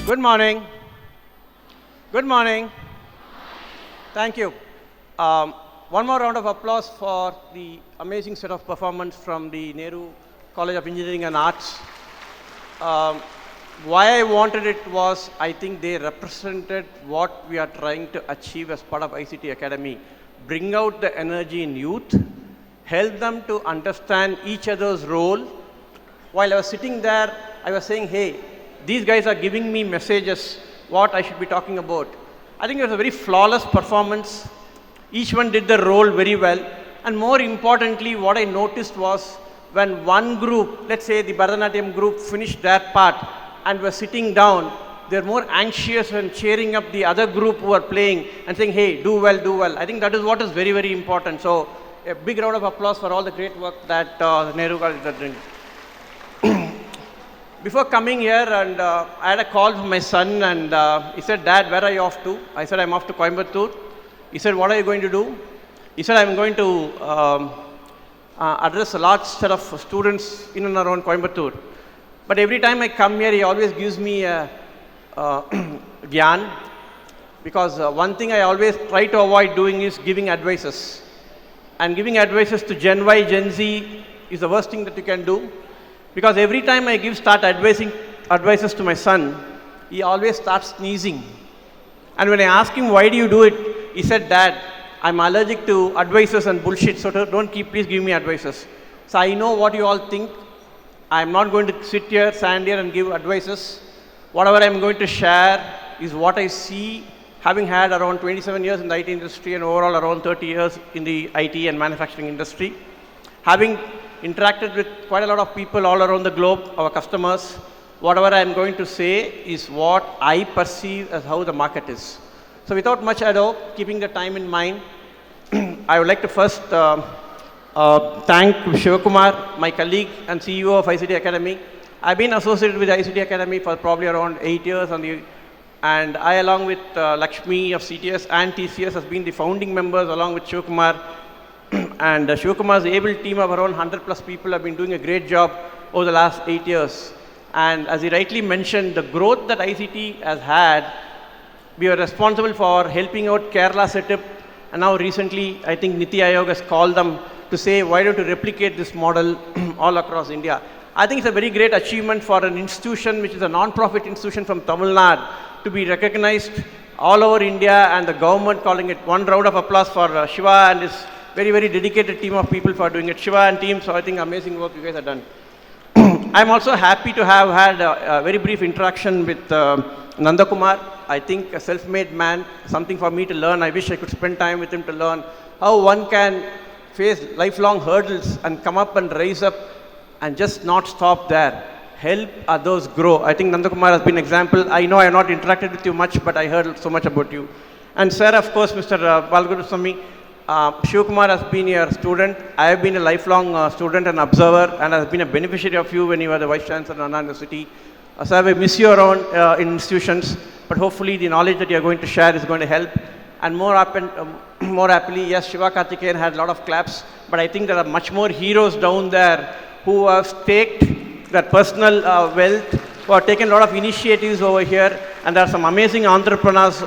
Good morning. Good morning. Thank you. One more round of applause for the amazing set of performance from the Nehru College of Engineering and Arts. Um, why I wanted it was I think they represented what we are trying to achieve as part of ICT Academy. Bring out the energy in youth, help them to understand each other's role. While I was sitting there, I was saying, hey, these guys are giving me messages, what I should be talking about. I think it was a very flawless performance. Each one did their role very well. And more importantly, what I noticed was when one group, let's say the Bharatanatyam group, finished their part and were sitting down, they're more anxious and cheering up the other group who are playing and saying, hey, do well, do well. I think that is what is very, very important. So a big round of applause for all the great work that Nehru College is doing. Before coming here, and I had a call from my son, and he said, Dad, where are you off to? I said, I'm off to Coimbatore. He said, what are you going to do? He said, I'm going to address a large set of students in and around Coimbatore. But every time I come here, he always gives me a gyan, because one thing I always try to avoid doing is giving advices. And giving advices to Gen Y, Gen Z is the worst thing that you can do. Because every time I start advices to my son, he always starts sneezing. And when I ask him, why do you do it? He said, Dad, I'm allergic to advices and bullshit, so please give me advices. So I know what you all think. I'm not going to stand here and give advices. Whatever I'm going to share is what I see, having had around 27 years in the IT industry and overall around 30 years in the IT and manufacturing industry. Having interacted with quite a lot of people all around the globe, our customers, whatever I'm going to say is what I perceive as how the market is. So without much ado, keeping the time in mind, I would like to first thank Shivakumar, my colleague and CEO of ICT Academy. I've been associated with ICT Academy for probably around 8 years, and I, along with Lakshmi of CTS and TCS, has been the founding members along with Shivakumar. And Shivakumar's able team of around 100 plus people have been doing a great job over the last 8 years. And as he rightly mentioned, the growth that ICT has had, we are responsible for helping out Kerala setup. And now recently, I think Niti Aayog has called them to say, why don't you replicate this model all across India? I think it's a very great achievement for an institution which is a non-profit institution from Tamil Nadu to be recognized all over India, and the government calling it. One round of applause for Shiva and his very, very dedicated team of people for doing it. Shiva and team, so I think amazing work you guys have done. I'm also happy to have had a very brief interaction with Nandakumar. I think a self-made man, something for me to learn. I wish I could spend time with him to learn how one can face lifelong hurdles and come up and rise up and just not stop there. Help others grow. I think Nandakumar has been an example. I know I have not interacted with you much, but I heard so much about you. And sir, of course, Mr. Balguruswamy, Shivakumar has been your student. I have been a lifelong student and observer, and has been a beneficiary of you when you were the Vice Chancellor of Anna University. Sir, we miss you around in institutions, but hopefully the knowledge that you are going to share is going to help. And more happily, yes, Shiva Karthikeyan had a lot of claps, but I think there are much more heroes down there who have staked their personal wealth, who have taken a lot of initiatives over here, and there are some amazing entrepreneurs who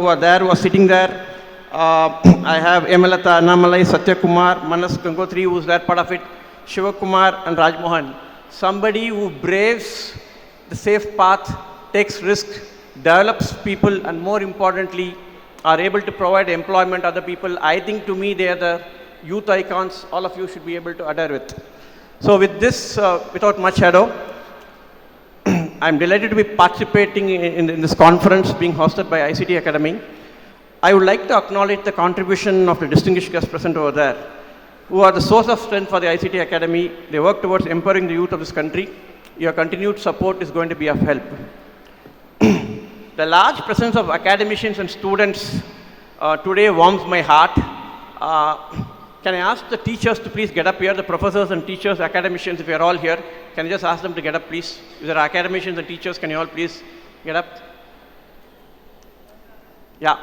are there, who are sitting there. I have Emalata, Annamalai, Satyakumar, Manas Gangotri, who's that part of it, Shivakumar and Rajmohan. Somebody who braves the safe path, takes risk, develops people, and more importantly, are able to provide employment to other people. I think to me, they are the youth icons all of you should be able to adhere with. So with this, without much ado, I'm delighted to be participating in this conference being hosted by ICT Academy. I would like to acknowledge the contribution of the distinguished guests present over there, who are the source of strength for the ICT Academy. They work towards empowering the youth of this country. Your continued support is going to be of help. The large presence of academicians and students today warms my heart. Can I ask the teachers to please get up here, the professors and teachers, academicians, if you are all here, can I just ask them to get up, please? If there are academicians and teachers, can you all please get up? Yeah.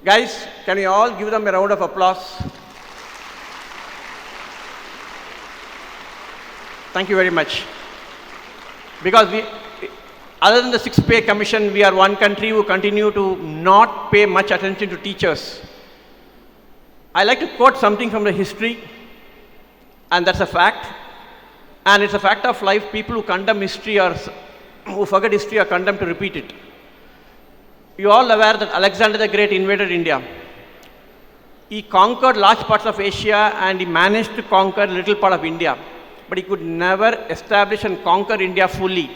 Guys, can you all give them a round of applause? Thank you very much. Because Other than the 6-pay commission, we are one country who continue to not pay much attention to teachers. I like to quote something from the history, and that's a fact. And it's a fact of life. People who condemn history or who forget history are condemned to repeat it. You all aware that Alexander the Great invaded India. He conquered large parts of Asia and he managed to conquer a little part of India. But he could never establish and conquer India fully.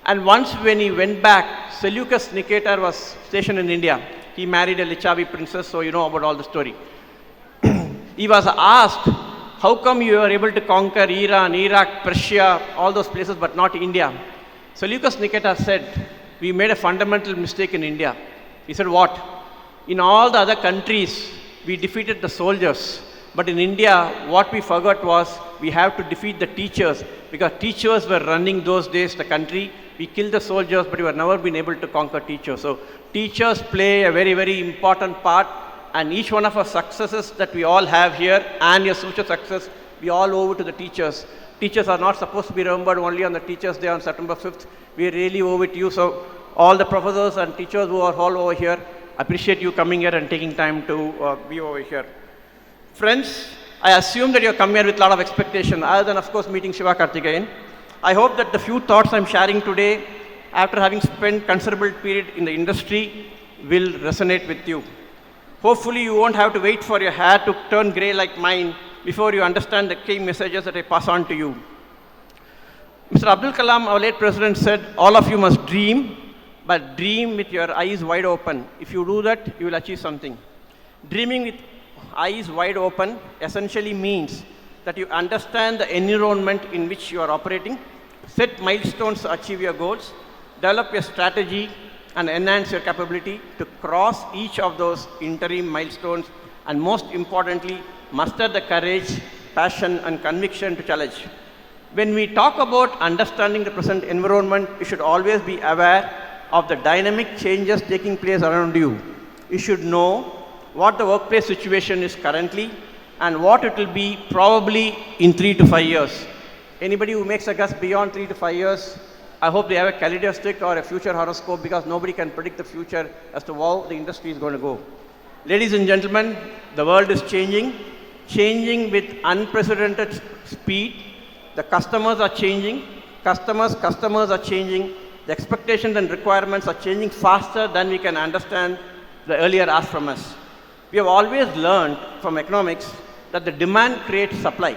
And once when he went back, Seleucus Nicator was stationed in India. He married a Lichavi princess, so you know about all the story. He was asked, how come you were able to conquer Iran, Iraq, Persia, all those places, but not India? Seleucus Nicator said, we made a fundamental mistake in India. He said, what? In all the other countries, we defeated the soldiers. But in India, what we forgot was we have to defeat the teachers, because teachers were running those days the country. We killed the soldiers, but we have never been able to conquer teachers. So teachers play a very, very important part. And each one of our successes that we all have here and your future success, we all owe it to the teachers. Teachers are not supposed to be remembered only on the Teachers' Day on September 5th. We really owe it to you. So all the professors and teachers who are all over here, appreciate you coming here and taking time to be over here. Friends, I assume that you come here with a lot of expectation, other than, of course, meeting Shiva Karthikeyan. I hope that the few thoughts I'm sharing today, after having spent considerable period in the industry, will resonate with you. Hopefully, you won't have to wait for your hair to turn gray like mine before you understand the key messages that I pass on to you. Mr. Abdul Kalam, our late president, said, all of you must dream, but dream with your eyes wide open. If you do that, you will achieve something. Dreaming with eyes wide open essentially means that you understand the environment in which you are operating, set milestones to achieve your goals, develop a strategy, and enhance your capability to cross each of those interim milestones, and most importantly, muster the courage, passion, and conviction to challenge. When we talk about understanding the present environment, you should always be aware of the dynamic changes taking place around you. You should know what the workplace situation is currently and what it will be probably in 3 to 5 years. Anybody who makes a guess beyond 3 to 5 years, I hope they have a kaleidoscope or a future horoscope, because nobody can predict the future as to how the industry is going to go. Ladies and gentlemen, the world is changing with unprecedented speed. The customers are changing. Customers are changing. The expectations and requirements are changing faster than we can understand the earlier asked from us. We have always learned from economics that the demand creates supply.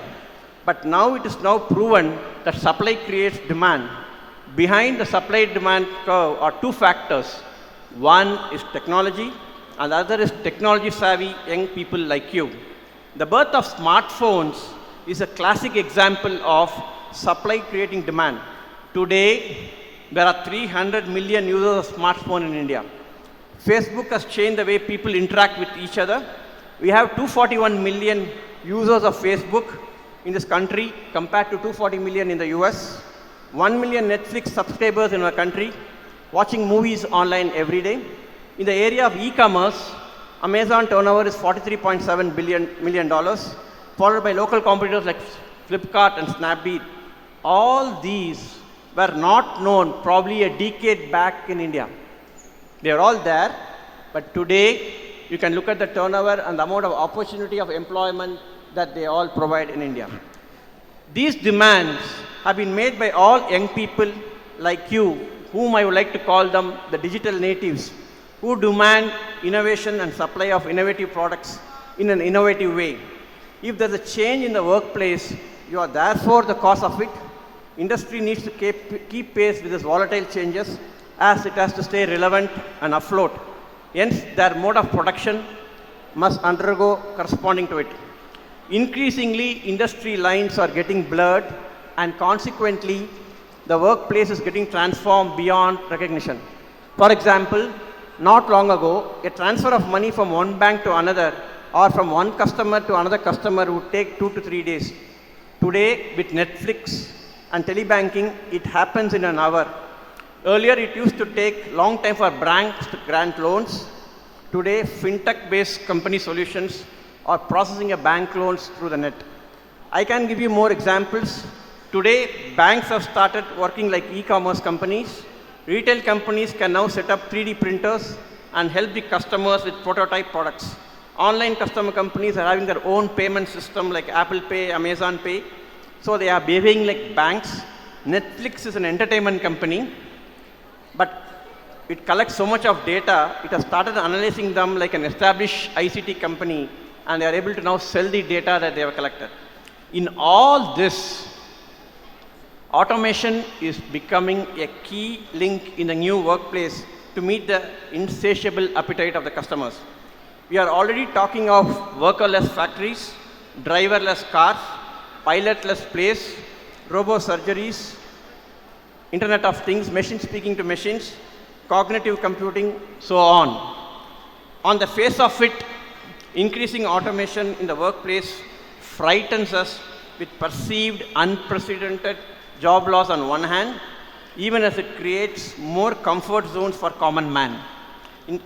But now it is now proven that supply creates demand. Behind the supply-demand curve are two factors. One is technology, and the other is technology-savvy young people like you. The birth of smartphones is a classic example of supply creating demand. Today, there are 300 million users of smartphone in India. Facebook has changed the way people interact with each other. We have 241 million users of Facebook in this country compared to 240 million in the US. 1 million Netflix subscribers in our country, watching movies online every day. In the area of e-commerce, Amazon turnover is $43.7 million, followed by local competitors like Flipkart and Snapdeal. All these were not known probably a decade back in India. They are all there, but today you can look at the turnover and the amount of opportunity of employment that they all provide in India. These demands have been made by all young people like you, whom I would like to call them the digital natives, who demand innovation and supply of innovative products in an innovative way. If there's a change in the workplace, you are therefore the cause of it. Industry needs to keep pace with these volatile changes, as it has to stay relevant and afloat. Hence, their mode of production must undergo corresponding to it. Increasingly, industry lines are getting blurred, and consequently, the workplace is getting transformed beyond recognition. For example, not long ago, a transfer of money from one bank to another or from one customer to another customer would take 2 to 3 days. Today, with Netflix and telebanking, it happens in an hour. Earlier, it used to take long time for banks to grant loans. Today, fintech-based company solutions are processing a bank loans through the net. I can give you more examples. Today, banks have started working like e-commerce companies. Retail companies can now set up 3D printers and help the customers with prototype products. Online customer companies are having their own payment system like Apple Pay, Amazon Pay. So they are behaving like banks. Netflix is an entertainment company, but it collects so much of data, it has started analyzing them like an established ICT company, and they are able to now sell the data that they have collected. In all this, automation is becoming a key link in the new workplace to meet the insatiable appetite of the customers. We are already talking of workerless factories, driverless cars, pilotless planes, robo-surgeries, Internet of Things, machines speaking to machines, cognitive computing, so on. On the face of it, increasing automation in the workplace frightens us with perceived unprecedented job loss on one hand, even as it creates more comfort zones for common man.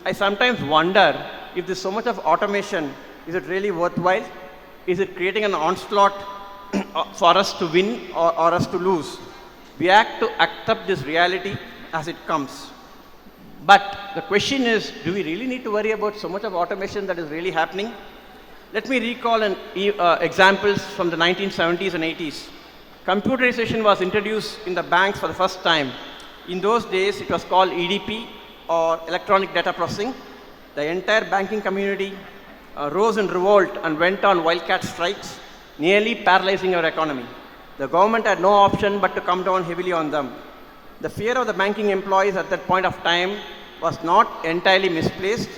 I sometimes wonder if there's so much of automation, is it really worthwhile? Is it creating an onslaught for us to win or us to lose? We have to accept this reality as it comes. But the question is, do we really need to worry about so much of automation that is really happening? Let me recall examples from the 1970s and 80s. Computerization was introduced in the banks for the first time. In those days, it was called EDP, or electronic data processing. The entire banking community rose in revolt and went on wildcat strikes, nearly paralyzing our economy. The government had no option but to come down heavily on them. The fear of the banking employees at that point of time was not entirely misplaced.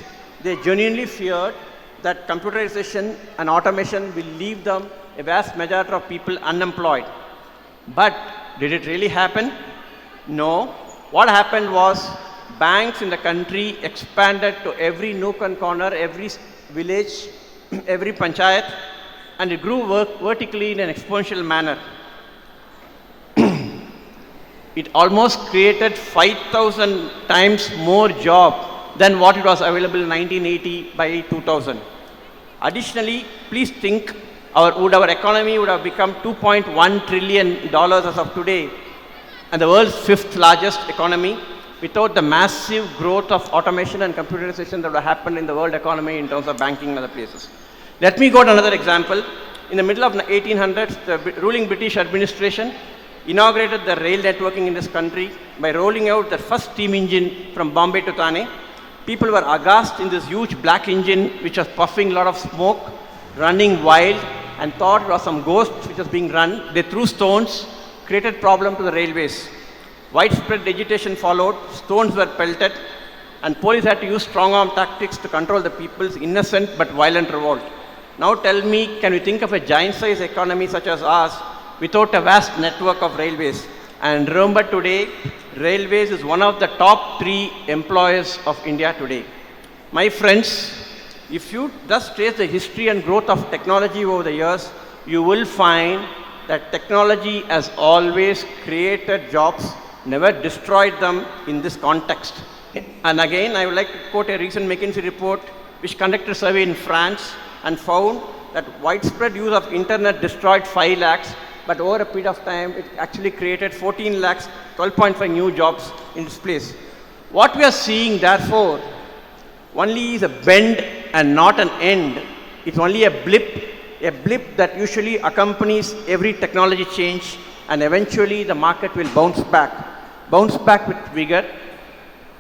They genuinely feared that computerization and automation will leave them, a vast majority of people, unemployed. But did it really happen? No. What happened was banks in the country expanded to every nook and corner, every village, every panchayat, and it grew vertically in an exponential manner. It almost created 5,000 times more job than what it was available in 1980 by 2000. Additionally, please think our economy would have become $2.1 trillion as of today, and the world's fifth largest economy, without the massive growth of automation and computerization that would have happened in the world economy in terms of banking and other places. Let me go to another example. In the middle of the 1800s, the ruling British administration inaugurated the rail networking in this country by rolling out the first steam engine from Bombay to Thane. People were aghast in this huge black engine which was puffing a lot of smoke, running wild, and thought it was some ghost which was being run. They threw stones, created problem to the railways. Widespread agitation followed, stones were pelted, and police had to use strong arm tactics to control the people's innocent but violent revolt. Now tell me, can we think of a giant-sized economy such as ours without a vast network of railways? And remember today, railways is one of the top 3 employers of India today. My friends, if you thus trace the history and growth of technology over the years, you will find that technology has always created jobs, never destroyed them in this context. And again, I would like to quote a recent McKinsey report which conducted a survey in France and found that widespread use of internet destroyed 5 lakhs, but over a period of time, it actually created 14 lakhs, 12.5 new jobs in this place. What we are seeing, therefore, only is a bend and not an end. It's only a blip that usually accompanies every technology change, and eventually the market will bounce back with vigor.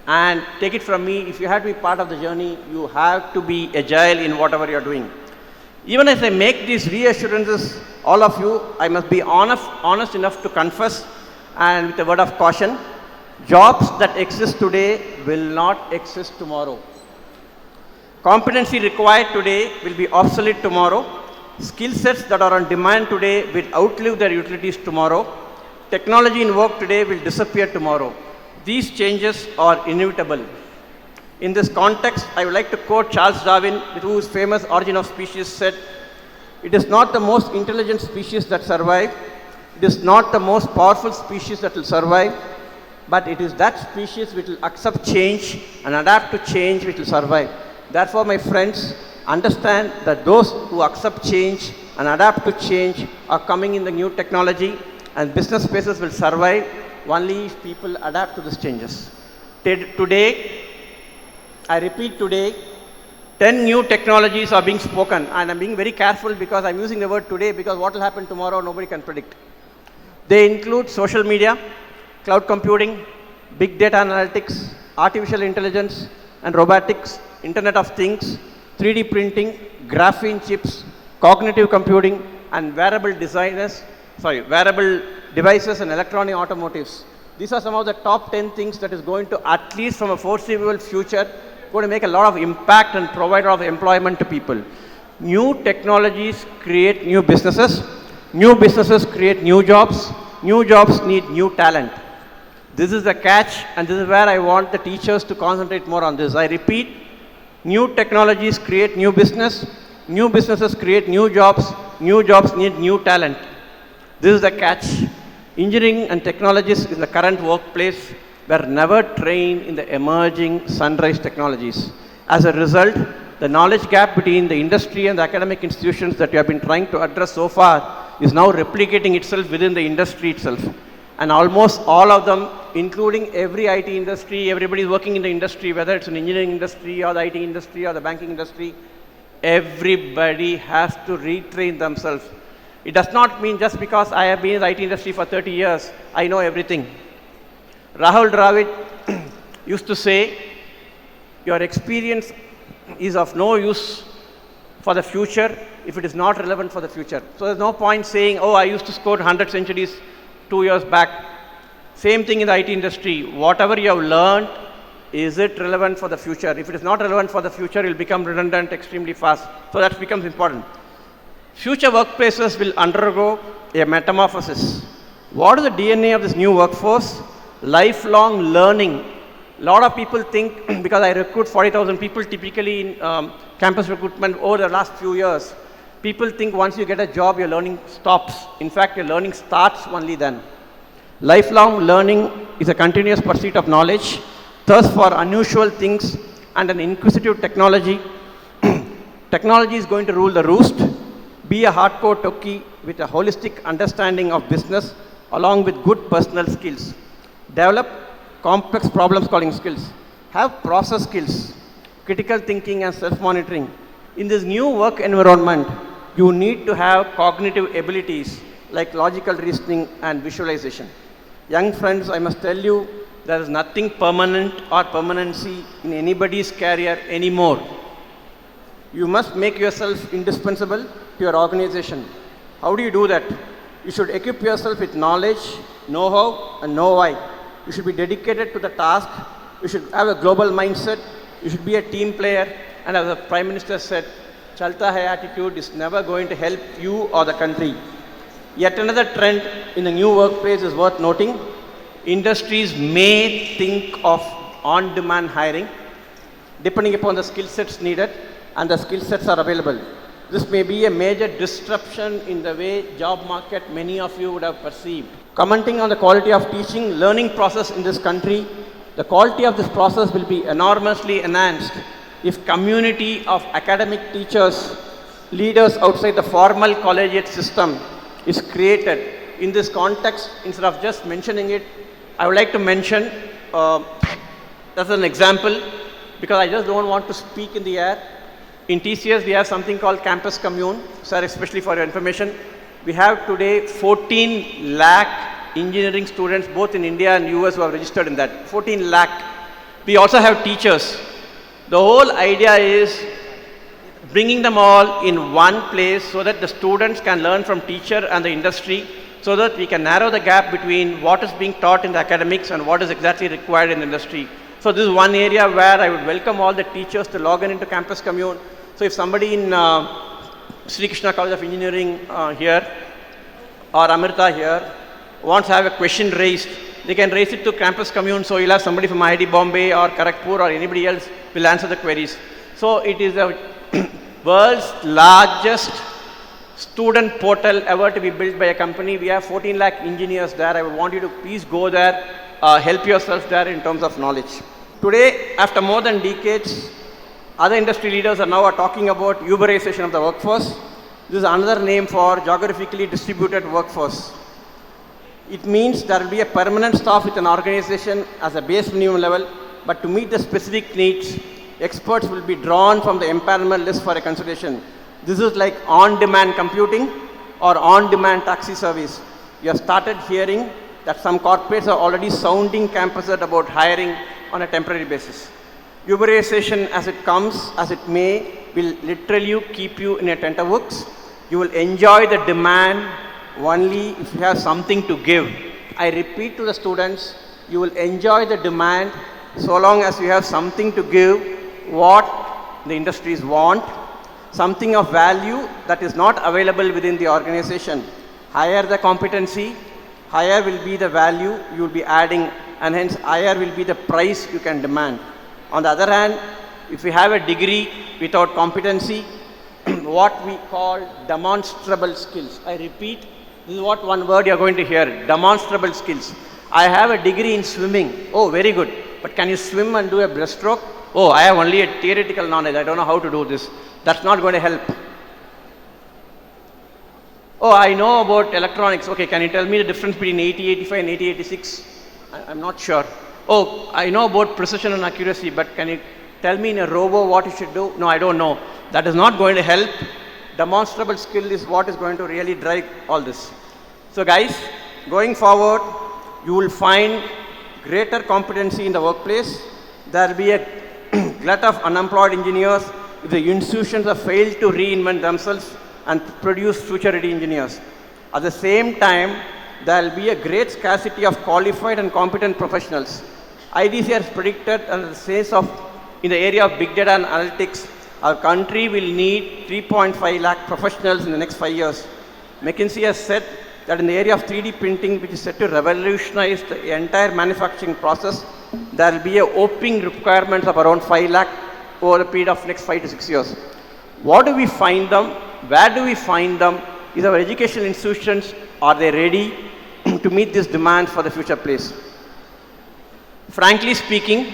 And take it from me, if you have to be part of the journey, you have to be agile in whatever you're doing. Even as I make these reassurances, all of you, I must be honest enough to confess, and with a word of caution, jobs that exist today will not exist tomorrow. Competency required today will be obsolete tomorrow. Skill sets that are on demand today will outlive their utilities tomorrow. Technology in work today will disappear tomorrow. These changes are inevitable. In this context, I would like to quote Charles Darwin, whose famous Origin of Species said, "It is not the most intelligent species that survive, it is not the most powerful species that will survive, but it is that species which will accept change and adapt to change which will survive." Therefore, my friends, understand that those who accept change and adapt to change are coming in the new technology, and business spaces will survive only if people adapt to these changes. Today, I repeat today, 10 new technologies are being spoken, and I'm being very careful because I'm using the word today because what will happen tomorrow, nobody can predict. They include social media, cloud computing, big data analytics, artificial intelligence and robotics, Internet of Things, 3D printing, graphene chips, cognitive computing, and wearable devices and electronic automotives. These are some of the top 10 things that is going to, at least from a foreseeable future, going to make a lot of impact and provide a lot of employment to people. New technologies create new businesses create new jobs need new talent. This is the catch, and this is where I want the teachers to concentrate more on this. I repeat, new technologies create new businesses create new jobs need new talent. This is the catch. Engineering and technologists in the current workplace were never trained in the emerging sunrise technologies. As a result, the knowledge gap between the industry and the academic institutions that we have been trying to address so far is now replicating itself within the industry itself. And almost all of them, including every IT industry, everybody is working in the industry, whether it's an engineering industry or the IT industry or the banking industry, everybody has to retrain themselves. It does not mean just because I have been in the IT industry for 30 years, I know everything. Rahul Dravid used to say, your experience is of no use for the future if it is not relevant for the future. So there's no point saying, oh, I used to score 100 centuries 2 years back. Same thing in the IT industry. Whatever you have learned, is it relevant for the future? If it is not relevant for the future, it will become redundant extremely fast. So that becomes important. Future workplaces will undergo a metamorphosis. What is the DNA of this new workforce? Lifelong learning. A lot of people think, because I recruit 40,000 people typically in campus recruitment over the last few years, people think once you get a job, your learning stops. In fact, your learning starts only then. Lifelong learning is a continuous pursuit of knowledge, thirst for unusual things and an inquisitive technology. Technology is going to rule the roost. Be a hardcore techie with a holistic understanding of business along with good personal skills. Develop complex problem-solving skills. Have process skills, critical thinking and self-monitoring. In this new work environment, you need to have cognitive abilities like logical reasoning and visualization. Young friends, I must tell you, there is nothing permanent or permanency in anybody's career anymore. You must make yourself indispensable to your organization. How do you do that? You should equip yourself with knowledge, know-how, and know-why. You should be dedicated to the task. You should have a global mindset. You should be a team player. And as the Prime Minister said, Chalta hai attitude is never going to help you or the country. Yet another trend in the new workplace is worth noting. Industries may think of on-demand hiring, depending upon the skill sets needed and the skill sets are available. This may be a major disruption in the way job market many of you would have perceived. Commenting on the quality of teaching, learning process in this country, the quality of this process will be enormously enhanced if community of academic teachers, leaders outside the formal collegiate system is created. In this context, instead of just mentioning it, I would like to mention, as an example, because I just don't want to speak in the air. In TCS, we have something called Campus Commune. Sir, especially for your information, we have today 14 lakh engineering students, both in India and US, who have registered in that. 14 lakh. We also have teachers. The whole idea is bringing them all in one place so that the students can learn from teacher and the industry, so that we can narrow the gap between what is being taught in the academics and what is exactly required in the industry. So this is one area where I would welcome all the teachers to log in into Campus Commune. So if somebody in Sri Krishna College of Engineering here or Amrita here wants to have a question raised, they can raise it to Campus Commune. So you'll have somebody from IIT Bombay or Kharagpur or anybody else will answer the queries. So it is the world's largest student portal ever to be built by a company. We have 14 lakh engineers there. I would want you to please go there, help yourself there in terms of knowledge. Today, after more than decades, other industry leaders are now talking about Uberization of the workforce. This is another name for geographically distributed workforce. It means there will be a permanent staff with an organization as a base minimum level, but to meet the specific needs, experts will be drawn from the empanelment list for a consideration. This is like on-demand computing or on-demand taxi service. You have started hearing that some corporates are already sounding campuses about hiring on a temporary basis. Uberization as it comes, as it may, will literally keep you in a tenterhooks. You will enjoy the demand only if you have something to give. I repeat to the students, you will enjoy the demand so long as you have something to give, what the industries want, something of value that is not available within the organization. Higher the competency, higher will be the value you will be adding, and hence higher will be the price you can demand. On the other hand, if you have a degree without competency, what we call demonstrable skills. I repeat, this is what one word you are going to hear, demonstrable skills. I have a degree in swimming. Oh, very good. But can you swim and do a breaststroke? Oh, I have only a theoretical knowledge. I don't know how to do this. That's not going to help. Oh, I know about electronics. Okay, can you tell me the difference between 8085 and 8086? I'm not sure. Oh, I know about precision and accuracy, but can you tell me in a robo what you should do? No, I don't know. That is not going to help. Demonstrable skill is what is going to really drive all this. So guys, going forward, you will find greater competency in the workplace. There will be a glut of unemployed engineers if the institutions have failed to reinvent themselves and produce future-ready engineers. At the same time, there will be a great scarcity of qualified and competent professionals. IDC has predicted in the area of big data and analytics, our country will need 3.5 lakh professionals in the next 5 years. McKinsey has said that in the area of 3D printing, which is set to revolutionize the entire manufacturing process, there will be a opening requirements of around 5 lakh over a period of next 5 to 6 years. What do we find them? Where do we find them? Is our educational institutions, are they ready to meet this demand for the future place? Frankly speaking,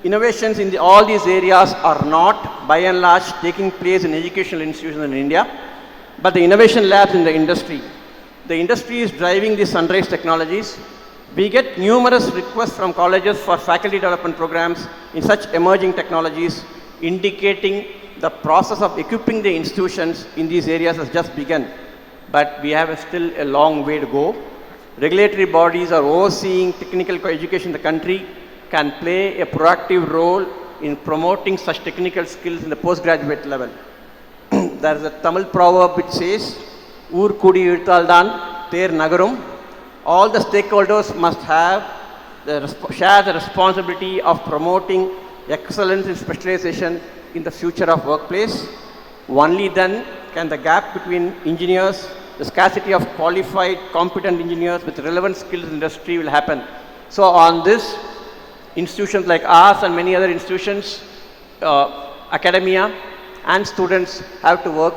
innovations in all these areas are not, by and large, taking place in educational institutions in India, but the innovation labs in the industry. The industry is driving these sunrise technologies. We get numerous requests from colleges for faculty development programs in such emerging technologies, indicating the process of equipping the institutions in these areas has just begun. But we have still a long way to go. Regulatory bodies are overseeing technical education in the country can play a proactive role in promoting such technical skills in the postgraduate level. There is a Tamil proverb which says, Ur Kudi Irtaldan Ter Nagarum. All the stakeholders must share the responsibility of promoting excellence in specialization in the future of workplace. Only then can the gap between engineers, the scarcity of qualified, competent engineers with relevant skills in industry will happen. So on this, institutions like ours and many other institutions, academia and students have to work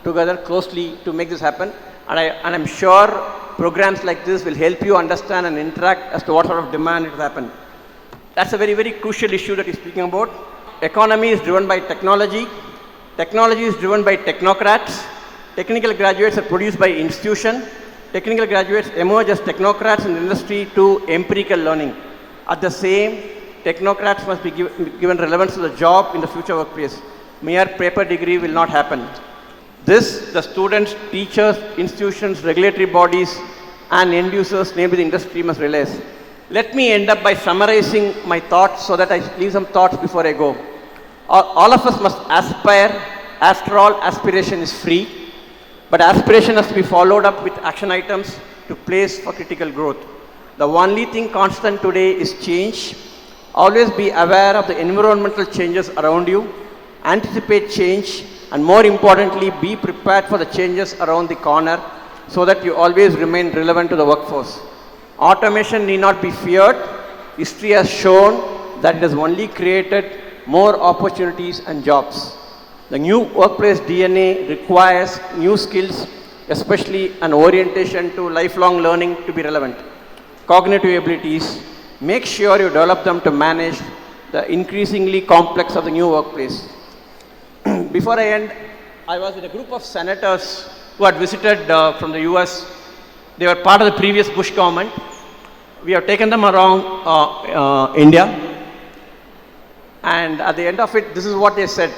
together closely to make this happen. And I'm sure programs like this will help you understand and interact as to what sort of demand it will happen. That's a very, very crucial issue that he's speaking about. Economy is driven by technology. Technology is driven by technocrats. Technical graduates are produced by institution. Technical graduates emerge as technocrats in the industry to empirical learning. At the same, technocrats must be given relevance to the job in the future workplace. Mere paper degree will not happen. This, the students, teachers, institutions, regulatory bodies, and end users, namely the industry, must realize. Let me end up by summarizing my thoughts so that I leave some thoughts before I go. All of us must aspire. After all, aspiration is free. But aspiration has to be followed up with action items to place for critical growth. The only thing constant today is change. Always be aware of the environmental changes around you. Anticipate change. And more importantly, be prepared for the changes around the corner so that you always remain relevant to the workforce. Automation need not be feared. History has shown that it has only created more opportunities and jobs. The new workplace DNA requires new skills, especially an orientation to lifelong learning to be relevant. Cognitive abilities, make sure you develop them to manage the increasingly complex of the new workplace. Before I end, I was with a group of senators who had visited from the US. They were part of the previous Bush government. We have taken them around India. And at the end of it, this is what they said.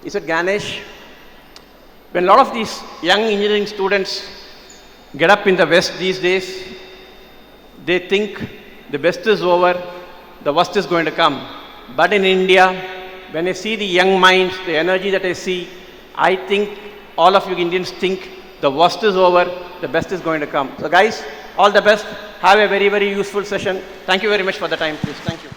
He said, Ganesh, when a lot of these young engineering students get up in the West these days, they think the best is over, the worst is going to come. But in India, when I see the young minds, the energy that I see, I think all of you Indians think the worst is over, the best is going to come. So guys, all the best. Have a very, very useful session. Thank you very much for the time, please. Thank you.